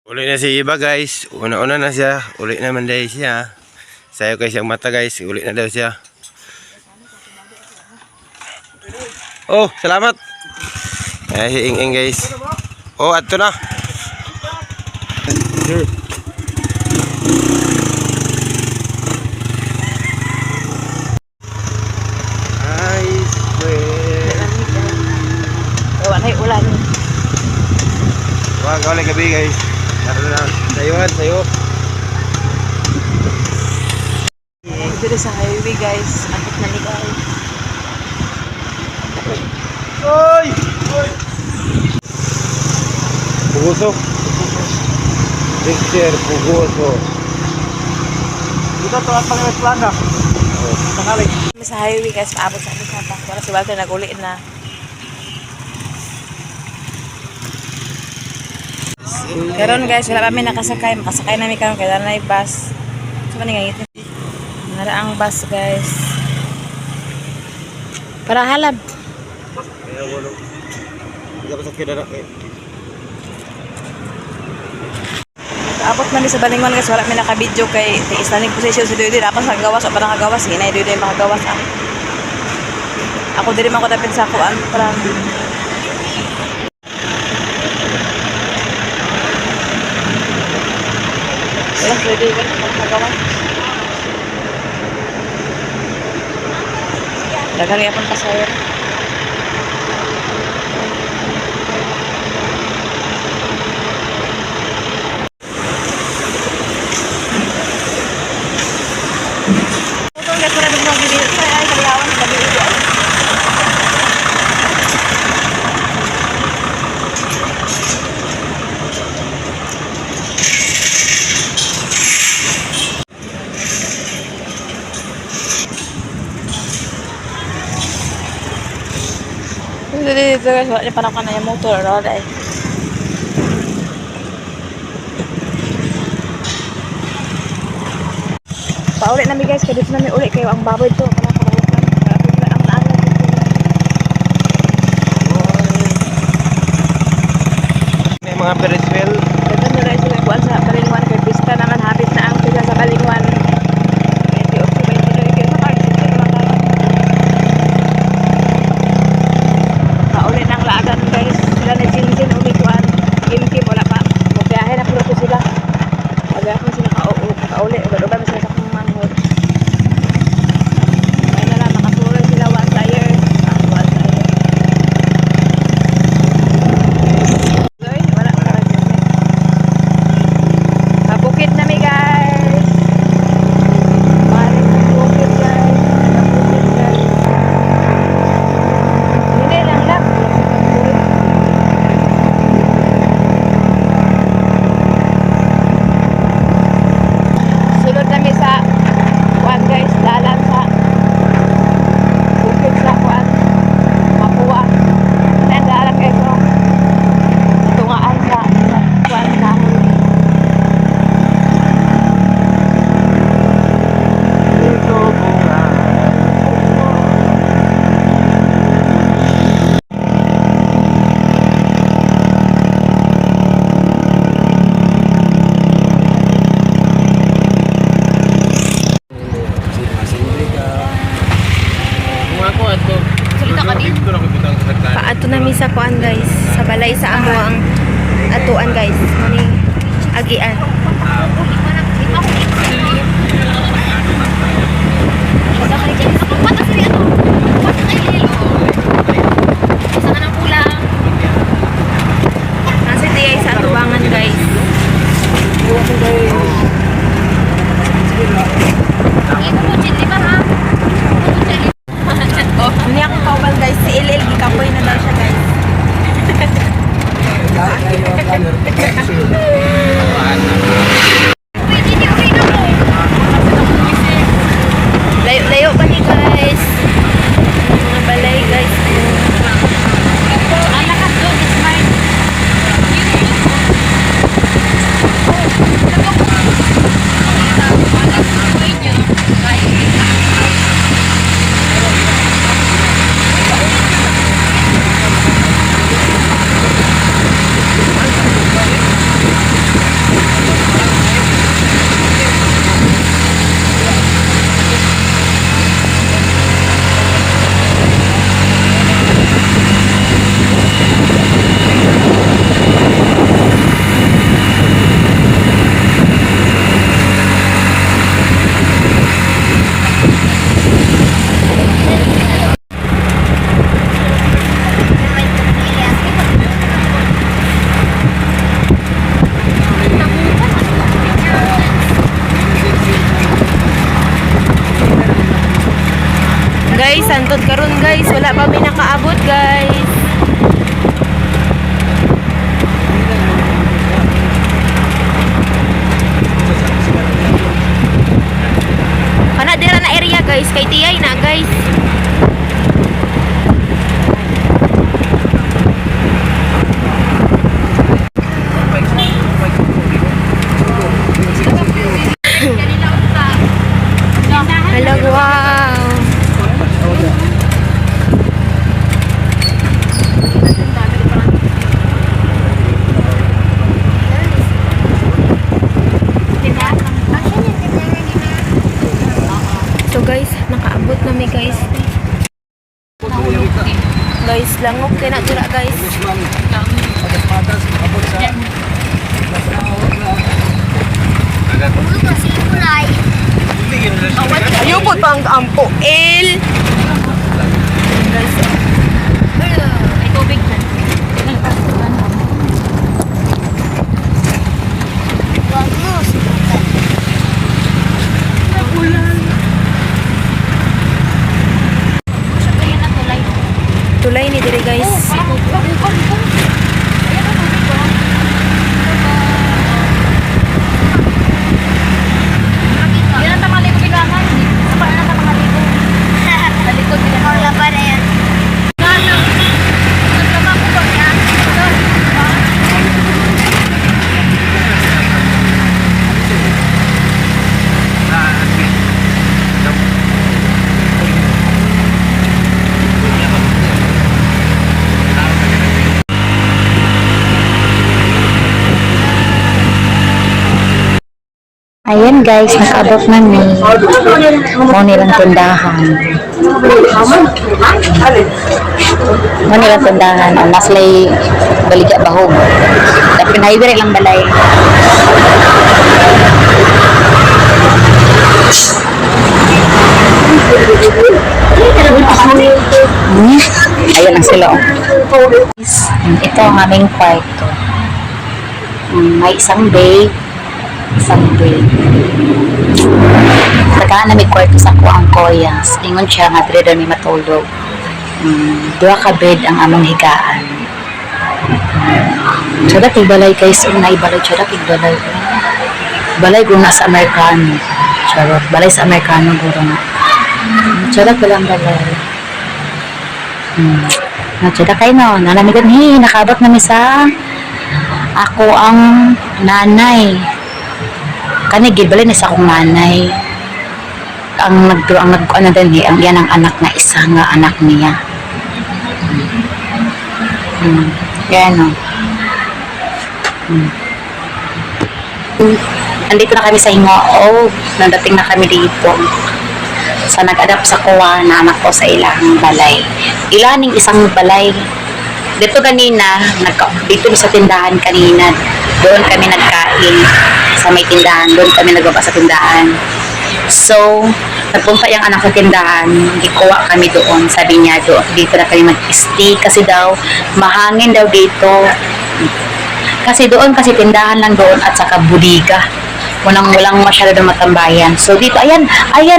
Uli na si Iba guys. Una-una na siya. Uli naman dahil siya. Sayo kay siyang mata guys. Uli na daw siya. Oh, salamat. Ay, ing guys. Oh, ato na. I swear. Wala ay ulan. Wag kawalay gabi guys. Naroon na. Sayuhan, sayo. Dito sa highway guys. Akit na ni guys. Oy! Oy! Puguso. Victor Puguso. Dito to ang pangiwas plana. Tangali. Kami sa highway guys. Paabot sa amin sa Wala si Walter nag-uli na. Karon guys, wala kami nakasakay. Makasakay namin karon kaya na yung bus. So man ngayit. Nara ang bus guys. Para halab. Kaya wala. Hindi ka pa sakit na eh. Abot man sa Balingwan guys, wala may naka-video kay standing position si Doydoy. Dapat sa gawas o parang kagawas. Hinay Doydoy makagawas. Ako diri man ko dapit sa kuan parang wala si Doydoy kan makagawas. Dagang yapon pasayro. Dito guys, wala niya panang kanay motor o dahil paulit namin guys, kaya dito namin ulit kayo ang baboy to parang kabalukan ang naalat dito. May mga Ferris wheel. Dagan na rin sila buwan sa Balingwan kay Vista naman habit na ang pila sa Balingwan 28-29 sa card dito naman karon paulit ng laagan guys sila na Jinjin umikuan Kim wala pa magbiyahe na puro to sila magbiyahe pa sila kaulit ugan-ugan na sila sa kong manghod may na lang nakaturo sila one tire one tire guys wala kabukid na mi guys maring kabukid guys kabukid guys hindi lang sulod kami sa kuan guys dalan sa bukid sa kuan Mapua and dalan guys so tungaan sa kuan kahoy Dito bunga. Paato na mi sa kuan guys sa balay sa amo ang atuan guys mani agian nasa diay sa atubangan guys Hindi ako kauban guys, si LL gikapoy na daw siya guys. guys, antod karon guys, wala pa may nakaabot guys. Kana dira na area guys, kay tiyay na guys. Hello, wow. So guys, nakaabot na mi guys. Guys, langok kay na dira guys. Ayaw po pang ampo el. Guys, ay tubig na. Tulay ni dire guys. Ayan guys, nakaabot na ni mo nilang tindahan. Mo nilang tindahan, ang naslay baligya bahog. Tapi naibire lang balay. Ayan ang sila. Ito ang aming kwarto. May isang bay. Sunday. Tagaan na may kwarto sa kuang koyas. Ingon siya nga dire daw may matulog. Dua ka bed ang among higaan. Tsada kay balay guys. Unay balay. Tsada kay balay. Balay kung nasa Amerikano. Charot. Balay sa Amerikano guro nga. Tsada ko lang balay. Tsada kayo no. Nanamigan nakabot na misa. Ako ang nanay. Kani gibalay ni sa akong nanay. Ang ano din ang yan ang anak na isa nga anak niya. Yan o. Andito na kami sa Hingao. Nandating na kami dito. Sa nag-adapt sa kuwa na anak ko sa ilang balay. Ilaning isang balay. Dito kanina, dito sa tindahan kanina, doon kami nagkain sa may tindahan, doon kami nagbaba sa tindahan. So, nagpunta yung anak sa tindahan, gikuha kami doon, sabi niya doon, dito na kami mag-stay kasi daw, mahangin daw dito. Kasi doon, kasi tindahan lang doon at saka budiga. Walang masyado na matambayan. So, dito, ayan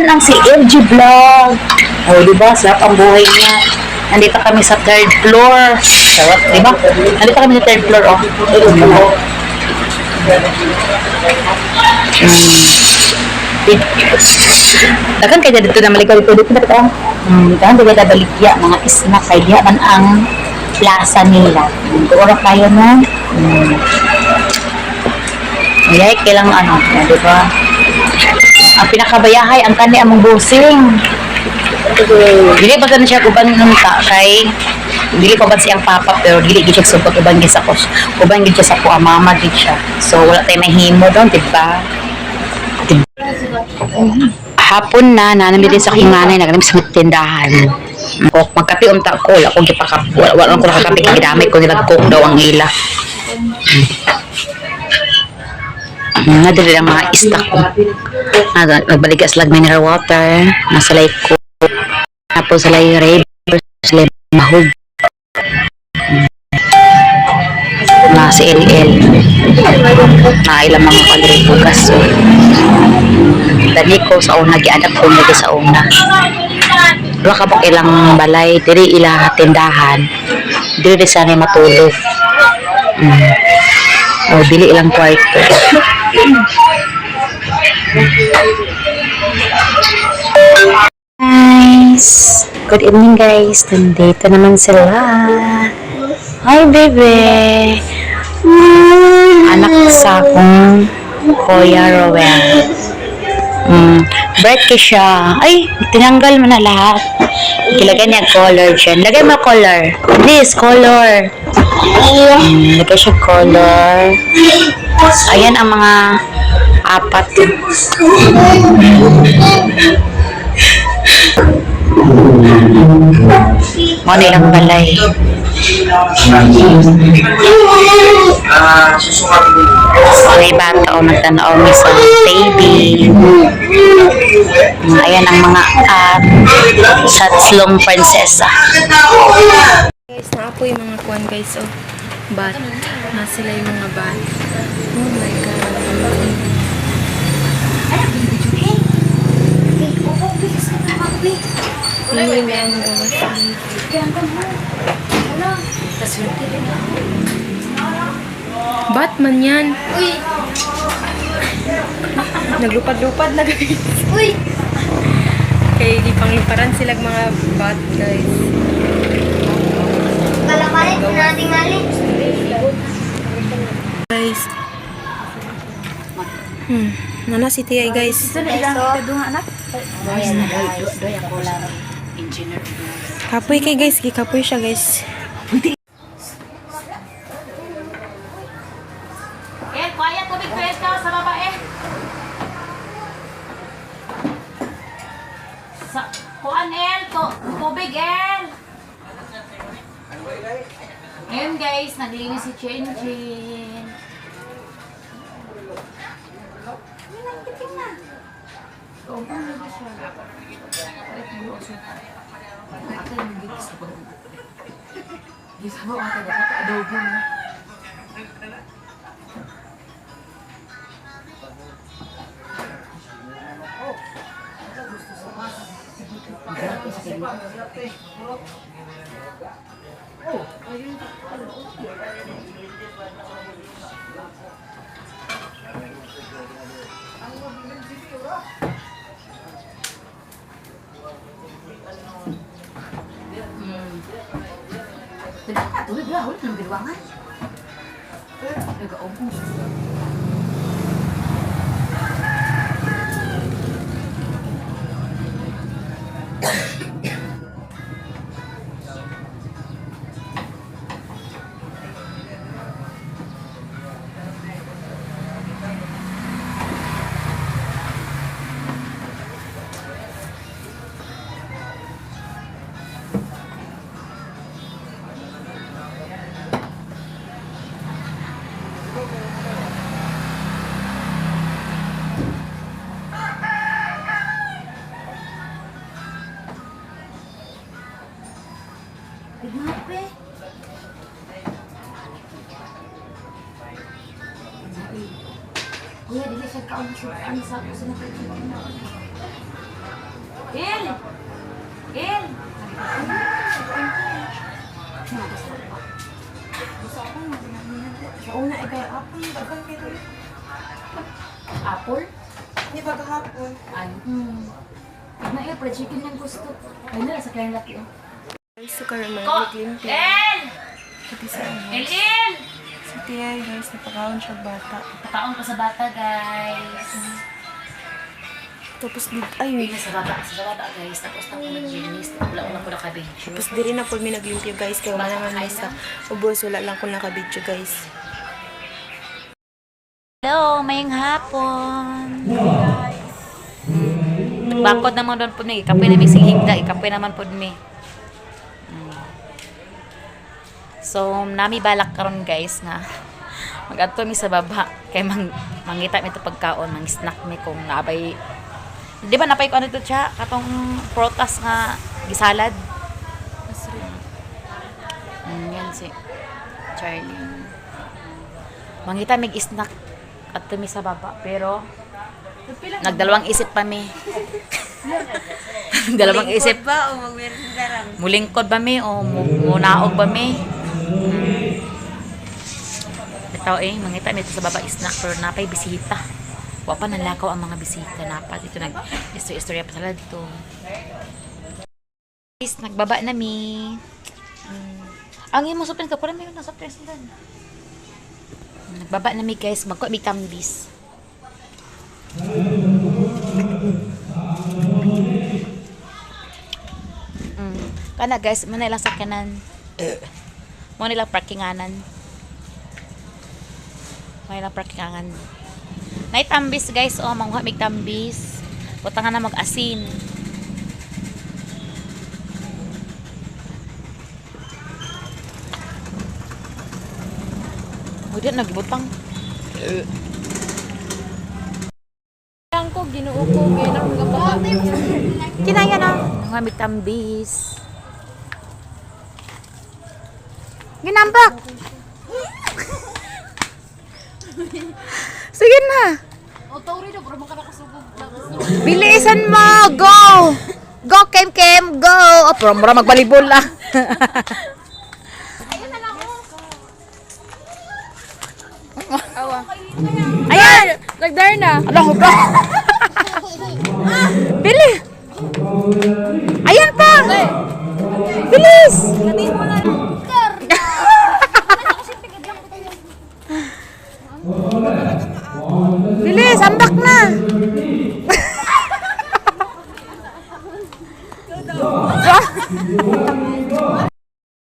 ang si LG Vlog. O, diba, sarap ang buhay niya. Nandito kami sa 3rd floor. Sarap, diba? Nandito kami sa 3rd floor, oh. Dagan kaya dito na malikaw dito na ito. Dagan dito na balikya, mga isna, kaya man ang plaza nila. Doon kayo na. Ngayon, kailang ano, diba? Ang pinakabayahay, ang kani among busing. Dili pa na siya kuban nung kay dili pa ba siyang papa pero dili gid siya subot uban gid sa kos uban gid siya sa kuha mama gid siya so wala tay mahimo doon diba hapon na nanami din sa kinganay naganami sa tindahan ko magkape unta ko wala ko gipakap wala ko nakakape kay damay ko nila cook daw ang ila nadiri ang mga istak ko nagbaligas lag mineral water nasalay ko tapos sila yung river, sila yung mahog. Na si LL. Na ilang mga kaliribugas. So, dali ko sa una, gianak ko nito sa una. duha ka pa ilang balay diri ila tindahan. Diri sana matulog. O dili ilang kwarto. Guys, good evening guys. Nandito naman sila. Hi bebe. Anak sa akong Kuya Rowell. Birthday siya. Ay, tinanggal mo na lahat. Ilagay niya color dyan. Lagay mo color. This, color. Lagay siya color. Ayan ang mga apat. Mga nilang balay. May bata o nagtanaw may sa baby. Ayan ang mga tatslong prinsesa. Guys, naapoy yung mga kuwan guys, oh. Bat. Na sila yung mga bat. Oh my God. Hindi na ang gawas. Batman yan. Naglupad-lupad na guys. Kaya di pang liparan silang mga bat guys. Guys. Nana si Tia guys. Kapoy kay guys, kapoy siya guys. Kaya tubig fresh ka sa baba Sa kuan tubig Ngayon guys, naglinis si Chin Chin. Tubig lah, ulit ng biruangan. Nag-aubos. Kuya, dili siya kaon sa Il! Il! Sa una ay kaya apple. Dagan kayo. Apple? Hindi ba kahapon? Ano? Na fried chicken yung gusto. Ay na, sa kaya laki Guys, so karon mag-limpia. El! Pati sa ano. El! Si Tia guys, napakaon siya bata. Pataon pa sa bata, guys. Tapos ay, Sa baba guys. Tapos na ako nag-ginis. Wala ko nakabidyo. tapos diri na po mi naglimpyo guys. Kaya wala naman may sa ubos. Wala lang ko nakabidyo guys. Hello, mayang hapon. Bakod naman doon po ni. Ikapoy namin singhigda. Ikapoy naman po ni. So, nami balak karon guys nga mag-adto mi sa baba kay mangita mi to pagkaon, mang-snack mi kung naabay. Di ba napay ko ano to siya katong protas nga gisalad. Yan si Charlie. Mangita mig snack at mi sa baba pero nagdalawang isip pa mi. Dalawang isip. ba o magmerindarang? Mulingkod ba mi o munaog ba mi? Ito mangita nito sa baba snack pero napay bisita. Wa pa nanlakaw ang mga bisita napa dito istorya pa sila dito. Guys, nagbaba na mi. Ang imo surprise ka, parang meron na surprise doon. Nagbaba na mi guys, magko mi tambis. Kana guys, muna ilang sakyanan. Muna ilang parkinganan. Muna ilang parkinganan. Nay tambis guys, oh, manguha mig tambis. Butangan na mag-asin. Udah nagibutang. Lang ko, ginuo ko, ginang mga baka. Kinaya na. Manguha mig tambis. Ginambak. Sige na. O, tauri na, bro, makarakasubog. Bilisan mo. Go. Go, Kem. Go. Oh, pero mura magbalibol lah. Ayan. Nagdar na. Alam ba? Bili. Ayan pa. Bilis. Bilis, ambak na.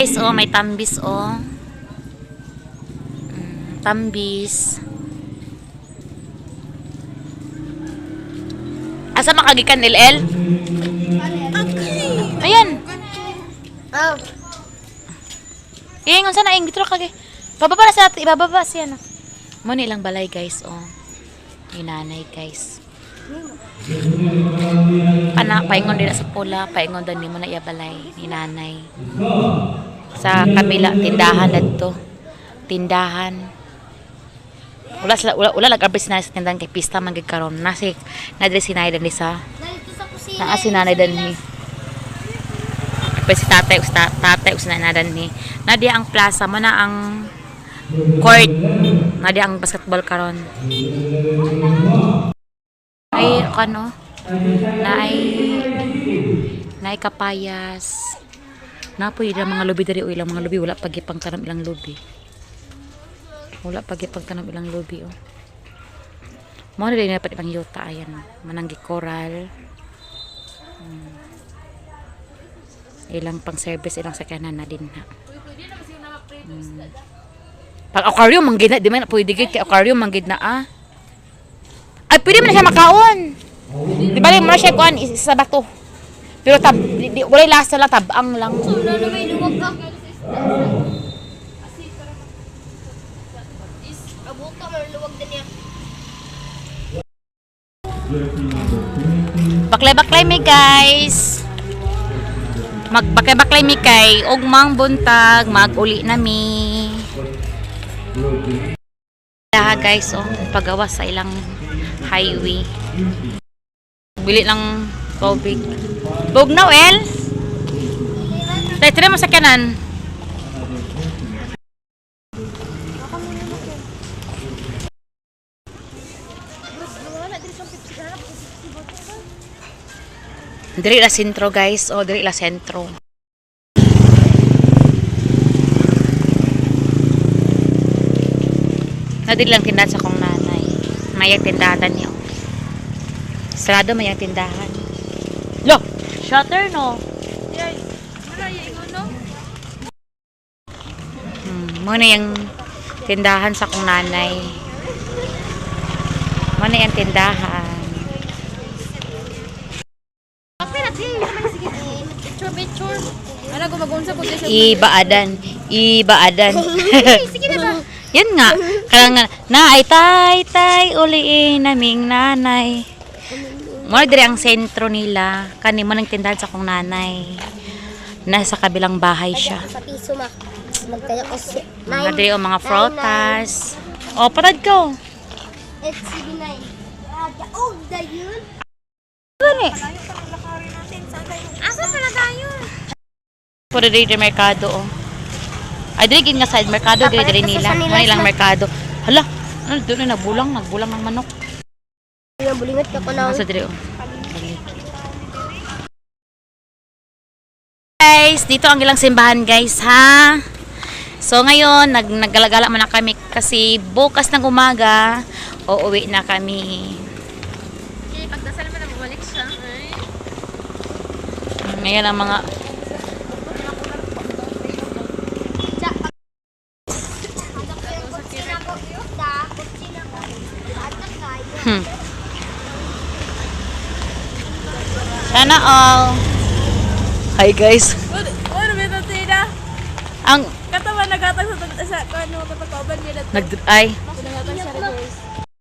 Guys, oh, may tambis, oh. Tambis. Asa makagikan, LL? Ayan. Oh. Ingon sana, ing dito kage. Bababa na sa atin, ibababa siya na. Mo nilang balay, guys, oh. Yung nanay, guys. Kana, paingon din sa pula, paingon din mo na iabalay ni nanay. Sa kabila, tindahan na to. Tindahan. Wala lag-arbis na sa tindahan kay pista man gid karon. Nasi nadre si nanay din sa. Naa si nanay din ni. Si tatay si nanay din ni. Nadia ang plaza mo na ang court. Nadia ang basketball karon. Ay kano? Naay kapayas. Napoy ilang mga lobby diri o ilang mga lobby wala pagipang tanam ilang lobby. Wala pagipang tanam ilang lobby oh. Mo na din dapat ibang yuta ayan. Mananggi coral. Ilang pang service ilang sakyanan na din na. Pag aquarium manggid na di man pwede gid kay aquarium manggid na ah. Ay pwede man siya makaon. Di ba mo na siya kuan isa bato. Pero wala lasa lang tabang lang. So, lalo may luwag ka. Abot ka, may luwag din yan. Baklay-baklay mi guys. Magbaklay-baklay mi kay ugmang buntag maguli na mi. Guys, oh, pagawa sa ilang highway. Bili ng tubig. Bog na, well? Try mo sa kanan. Diri la sentro, guys. Oh, diri la sentro. Nadiri lang tindahan sa kong nanay. Mayang tindahan niyo. Sarado mayang tindahan. Lo, shutter no. Yay, malaya ingon no? Muna yung tindahan sa kong nanay. Muna yung tindahan. Okay na, sige. Picture. Ano, gumagunsa ko dyan sa... Ibaadan. Sige na ba? Yan nga. Kaya nga, na ay tay, uliin naming nanay. Muna dire ang sentro nila. Kani mo nang tindahan sa kong nanay. Nasa kabilang bahay siya. Sa piso magkaya ko si Mga dire o mga frotas. O, patad ko. It's 9. Oh, da yun. Asa pala tayo? Puro dito merkado oh. Ay dili nga side merkado dili nila. May ilang merkado. Hala, ano doon na nagbulang ng manok. Bulingat ka ko na. Nasa diri oh. Guys, dito ang ilang simbahan guys ha. So ngayon naggalagala man na kami kasi bukas ng umaga uuwi na kami. Pagdasal mo na bumalik siya. Ngayon ang mga Sana all. Hi guys. Ano ba ito, Tina? Ang Katawa nagatag sa kano, kapag-kauban nila. ay Nagatag sa